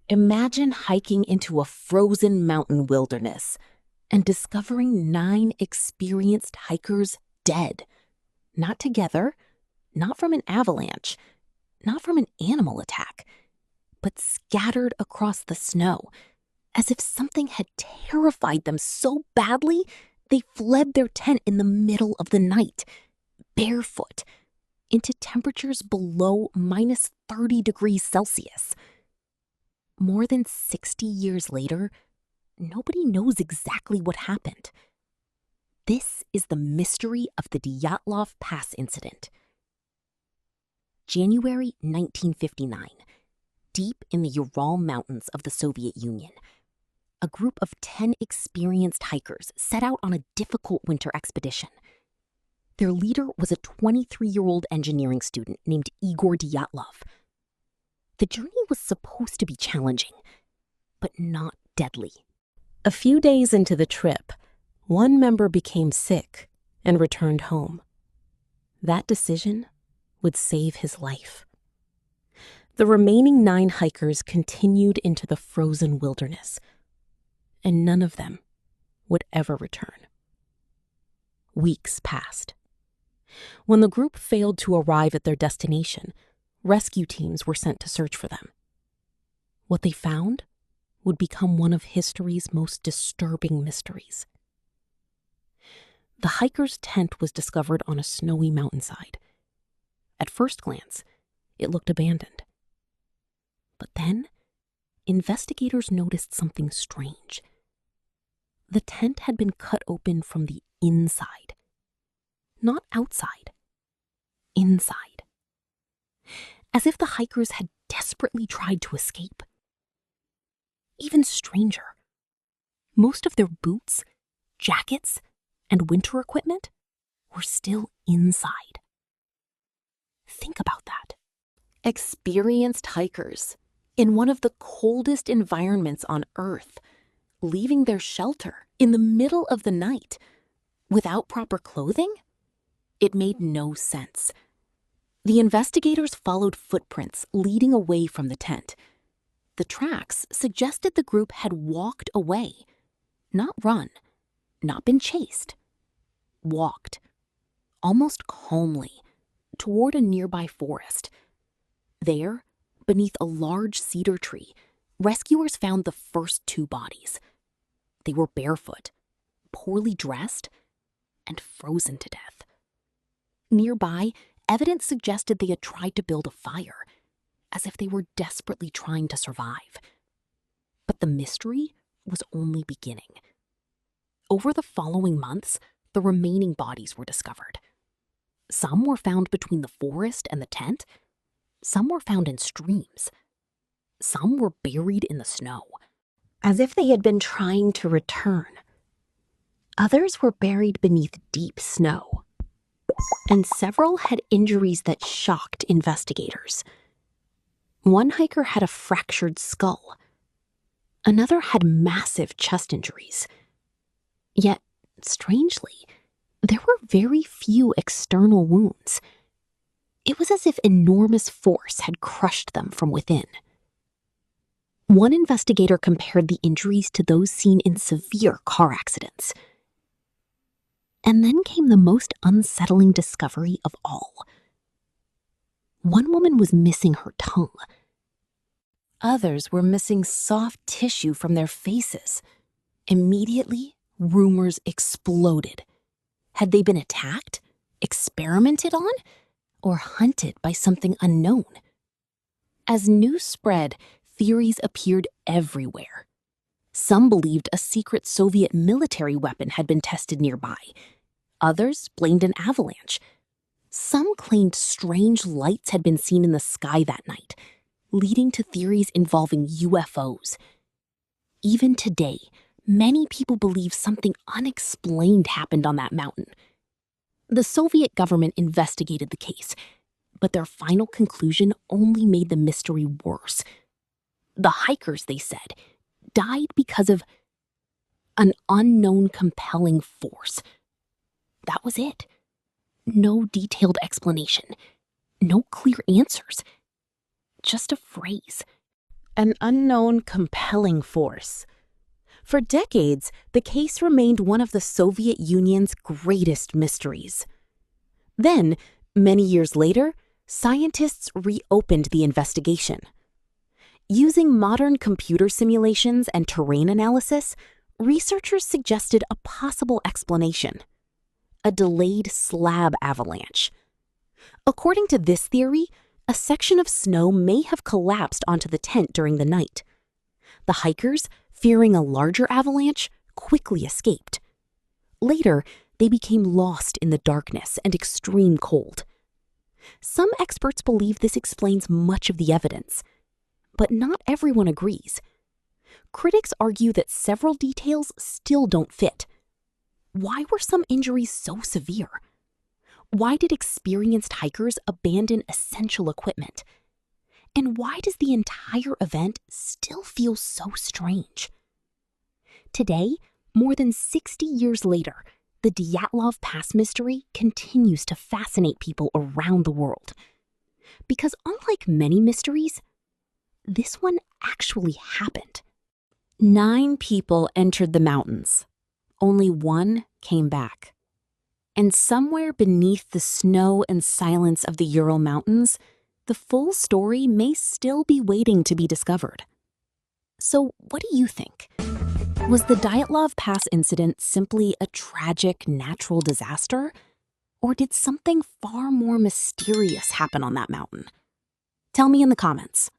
Imagine hiking into a frozen mountain wilderness and discovering 9 experienced hikers dead. Not together, not from an avalanche, not from an animal attack, but scattered across the snow, as if something had terrified them so badly they fled their tent in the middle of the night, barefoot, into temperatures below minus 30 degrees Celsius. More than 60 years later, nobody knows exactly what happened. This is the mystery of the Dyatlov Pass Incident. January 1959, deep in the Ural Mountains of the Soviet Union, a group of 10 experienced hikers set out on a difficult winter expedition. Their leader was a 23-year-old engineering student named Igor Dyatlov. The journey was supposed to be challenging, but not deadly. A few days into the trip, one member became sick and returned home. That decision would save his life. The remaining 9 hikers continued into the frozen wilderness, and none of them would ever return. Weeks passed. When the group failed to arrive at their destination, rescue teams were sent to search for them. What they found would become one of history's most disturbing mysteries. The hiker's tent was discovered on a snowy mountainside. At first glance, it looked abandoned. But then, investigators noticed something strange. The tent had been cut open from the inside. Not outside. Inside. As if the hikers had desperately tried to escape. Even stranger, most of their boots, jackets, and winter equipment were still inside. Think about that. Experienced hikers in one of the coldest environments on Earth, leaving their shelter in the middle of the night without proper clothing? It made no sense. The investigators followed footprints leading away from the tent. The tracks suggested the group had walked away, not run, not been chased. Walked, almost calmly, toward a nearby forest. There, beneath a large cedar tree, rescuers found the first 2 bodies. They were barefoot, poorly dressed, and frozen to death. Nearby, evidence suggested they had tried to build a fire, as if they were desperately trying to survive. But the mystery was only beginning. Over the following months, the remaining bodies were discovered. Some were found between the forest and the tent. Some were found in streams. Some were buried in the snow, as if they had been trying to return. Others were buried beneath deep snow. And several had injuries that shocked investigators. One hiker had a fractured skull. Another had massive chest injuries. Yet, strangely, there were very few external wounds. It was as if enormous force had crushed them from within. One investigator compared the injuries to those seen in severe car accidents. And then came the most unsettling discovery of all. One woman was missing her tongue. Others were missing soft tissue from their faces. Immediately, rumors exploded. Had they been attacked, experimented on, or hunted by something unknown? As news spread, theories appeared everywhere. Some believed a secret Soviet military weapon had been tested nearby. Others blamed an avalanche. Some claimed strange lights had been seen in the sky that night, leading to theories involving UFOs. Even today, many people believe something unexplained happened on that mountain. The Soviet government investigated the case, but their final conclusion only made the mystery worse. The hikers, they said, died because of an unknown compelling force. That was it. No detailed explanation. No clear answers. Just a phrase. an unknown compelling force. For decades, the case remained one of the Soviet Union's greatest mysteries. Then, many years later, scientists reopened the investigation. Using modern computer simulations and terrain analysis, researchers suggested a possible explanation: a delayed slab avalanche. According to this theory, a section of snow may have collapsed onto the tent during the night. The hikers, fearing a larger avalanche, quickly escaped. Later, they became lost in the darkness and extreme cold. Some experts believe this explains much of the evidence, but not everyone agrees. Critics argue that several details still don't fit. Why were some injuries so severe? Why did experienced hikers abandon essential equipment? And why does the entire event still feel so strange? Today, more than 60 years later, the Dyatlov Pass mystery continues to fascinate people around the world. Because unlike many mysteries, this one actually happened. 9 people entered the mountains. Only 1 came back. And somewhere beneath the snow and silence of the Ural Mountains, the full story may still be waiting to be discovered. So what do you think? Was the Dyatlov Pass incident simply a tragic natural disaster? Or did something far more mysterious happen on that mountain? Tell me in the comments.